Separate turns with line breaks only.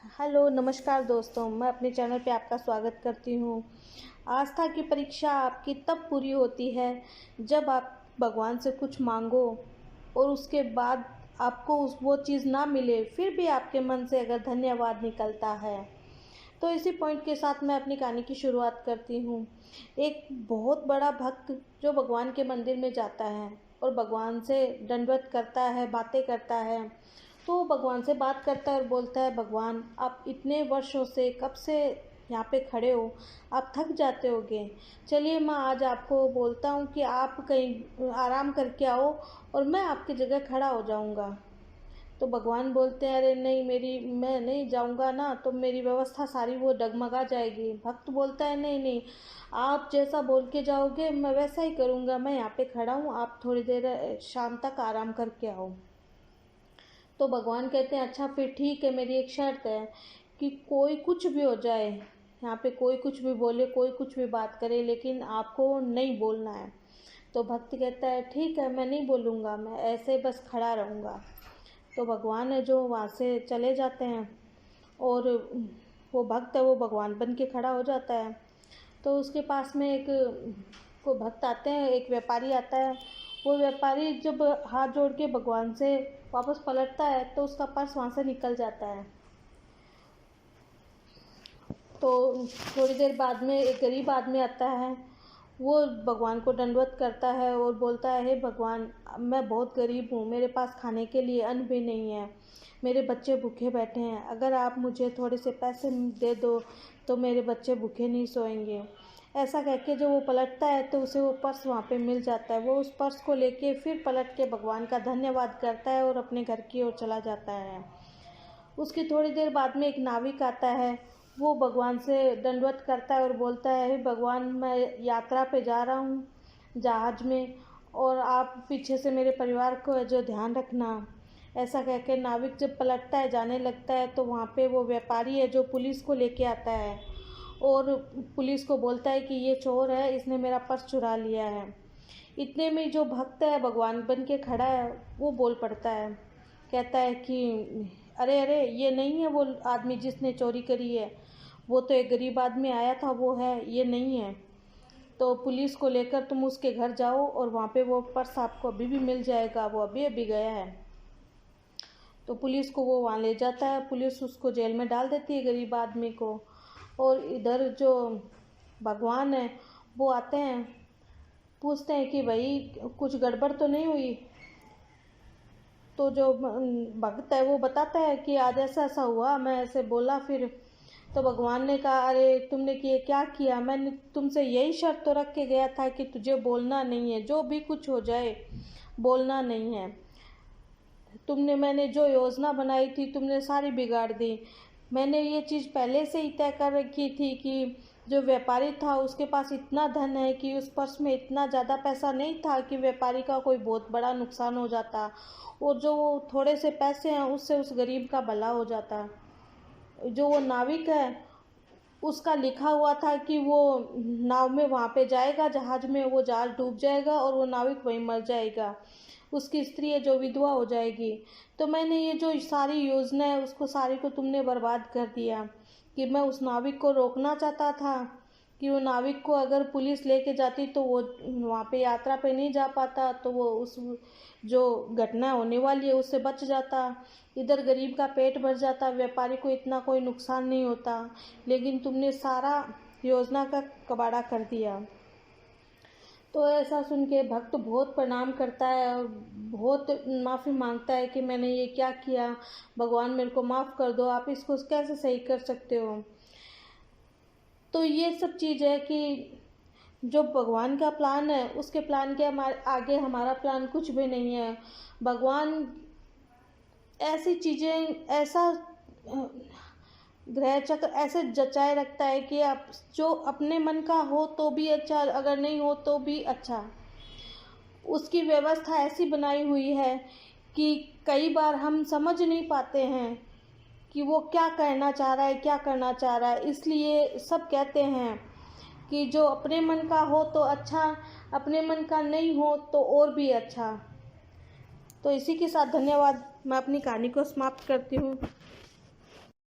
Hello नमस्कार दोस्तों, मैं अपने चैनल पे आपका स्वागत करती हूँ। आस्था की परीक्षा आपकी तब पूरी होती है जब आप भगवान से कुछ मांगो और उसके बाद आपको वो चीज़ ना मिले, फिर भी आपके मन से अगर धन्यवाद निकलता है। तो इसी पॉइंट के साथ मैं अपनी कहानी की शुरुआत करती हूँ। एक बहुत बड़ा भक्त जो भगवान के मंदिर में जाता है और भगवान से दंडवत करता है, बातें करता है। तो वो भगवान से बात करता है और बोलता है, भगवान आप इतने वर्षों से कब से यहाँ पे खड़े हो, आप थक जाते होगे। चलिए मैं आज आपको बोलता हूँ कि आप कहीं आराम करके आओ और मैं आपकी जगह खड़ा हो जाऊँगा। तो भगवान बोलते हैं, अरे नहीं, मैं नहीं जाऊंगा ना तो मेरी व्यवस्था सारी वो डगमगा जाएगी। भक्त बोलता है, नहीं नहीं, आप जैसा बोल के जाओगे मैं वैसा ही करूँगा। मैं यहाँ पे खड़ा हूँ, आप थोड़ी देर शाम तक आराम करके आओ। तो भगवान कहते हैं, अच्छा फिर ठीक है, मेरी एक शर्त है कि कोई कुछ भी हो जाए, यहाँ पे कोई कुछ भी बोले, कोई कुछ भी बात करे, लेकिन आपको नहीं बोलना है। तो भक्त कहता है, ठीक है, मैं नहीं बोलूँगा, मैं ऐसे बस खड़ा रहूँगा। तो भगवान है जो वहाँ से चले जाते हैं और वो भक्त है वो भगवान बन के खड़ा हो जाता है। तो उसके पास में एक को भक्त आते हैं, एक व्यापारी आता है। वो व्यापारी जब हाथ जोड़ के भगवान से वापस पलटता है तो उसका पर्स वहाँ से निकल जाता है। तो थोड़ी देर बाद में एक गरीब आदमी आता है। वो भगवान को दंडवत करता है और बोलता है, हे भगवान, मैं बहुत गरीब हूँ, मेरे पास खाने के लिए अन्न भी नहीं है, मेरे बच्चे भूखे बैठे हैं, अगर आप मुझे थोड़े से पैसे दे दो तो मेरे बच्चे भूखे नहीं सोएंगे। ऐसा कह के जो वो पलटता है तो उसे वो पर्स वहाँ पे मिल जाता है। वो उस पर्स को लेके फिर पलट के भगवान का धन्यवाद करता है और अपने घर की ओर चला जाता है। उसकी थोड़ी देर बाद में एक नाविक आता है। वो भगवान से दंडवत करता है और बोलता है, हे भगवान, मैं यात्रा पे जा रहा हूँ जहाज़ में और आप पीछे से मेरे परिवार को जो ध्यान रखना। ऐसा कह के नाविक जब पलटता है, जाने लगता है, तो वहाँ पे वो व्यापारी है जो पुलिस को लेके आता है और पुलिस को बोलता है कि ये चोर है, इसने मेरा पर्स चुरा लिया है। इतने में जो भक्त है भगवान बन के खड़ा है वो बोल पड़ता है, कहता है कि अरे अरे, ये नहीं है वो आदमी जिसने चोरी करी है, वो तो एक गरीब आदमी आया था, वो है, ये नहीं है। तो पुलिस को लेकर तुम उसके घर जाओ और वहाँ पे वो पर्स आपको अभी भी मिल जाएगा, वो अभी अभी गया है। तो पुलिस को वो वहाँ ले जाता है, पुलिस उसको जेल में डाल देती है गरीब आदमी को। और इधर जो भगवान है वो आते हैं, पूछते हैं कि भाई कुछ गड़बड़ तो नहीं हुई। तो जो भक्त है वो बताता है कि आज ऐसा ऐसा हुआ, मैं ऐसे बोला फिर। तो भगवान ने कहा, अरे तुमने क्या किया, मैंने तुमसे यही शर्त तो रख के गया था कि तुझे बोलना नहीं है, जो भी कुछ हो जाए बोलना नहीं है। मैंने जो योजना बनाई थी तुमने सारी बिगाड़ दी। मैंने ये चीज़ पहले से ही तय कर रखी थी कि जो व्यापारी था उसके पास इतना धन है कि उस पर्स में इतना ज़्यादा पैसा नहीं था कि व्यापारी का कोई बहुत बड़ा नुकसान हो जाता, और जो थोड़े से पैसे हैं उससे उस गरीब का भला हो जाता। जो वो नाविक है उसका लिखा हुआ था कि वो नाव में वहाँ पे जाएगा, जहाज में, वो जहाज डूब जाएगा और वो नाविक वहीं मर जाएगा, उसकी स्त्री है जो विधवा हो जाएगी। तो मैंने ये जो सारी योजना है उसको सारी को तुमने बर्बाद कर दिया। कि मैं उस नाविक को रोकना चाहता था कि वो नाविक को अगर पुलिस लेके जाती तो वो वहाँ पे यात्रा पे नहीं जा पाता, तो वो उस जो घटना होने वाली है उससे बच जाता, इधर गरीब का पेट भर जाता, व्यापारी को इतना कोई नुकसान नहीं होता। लेकिन तुमने सारा योजना का कबाड़ा कर दिया। तो ऐसा सुन के भक्त बहुत प्रणाम करता है और बहुत माफ़ी मांगता है कि मैंने ये क्या किया, भगवान मेरे को माफ़ कर दो, आप इसको कैसे सही कर सकते हो। तो ये सब चीज़ है कि जो भगवान का प्लान है उसके प्लान के हमारे आगे हमारा प्लान कुछ भी नहीं है। भगवान ऐसी चीज़ें, ऐसा ग्रह चक्र ऐसे जचाए रखता है कि आप जो अपने मन का हो तो भी अच्छा, अगर नहीं हो तो भी अच्छा। उसकी व्यवस्था ऐसी बनाई हुई है कि कई बार हम समझ नहीं पाते हैं कि वो क्या कहना चाह रहा है, क्या करना चाह रहा है। इसलिए सब कहते हैं कि जो अपने मन का हो तो अच्छा, अपने मन का नहीं हो तो और भी अच्छा। तो इसी के साथ धन्यवाद, मैं अपनी कहानी को समाप्त करती हूँ।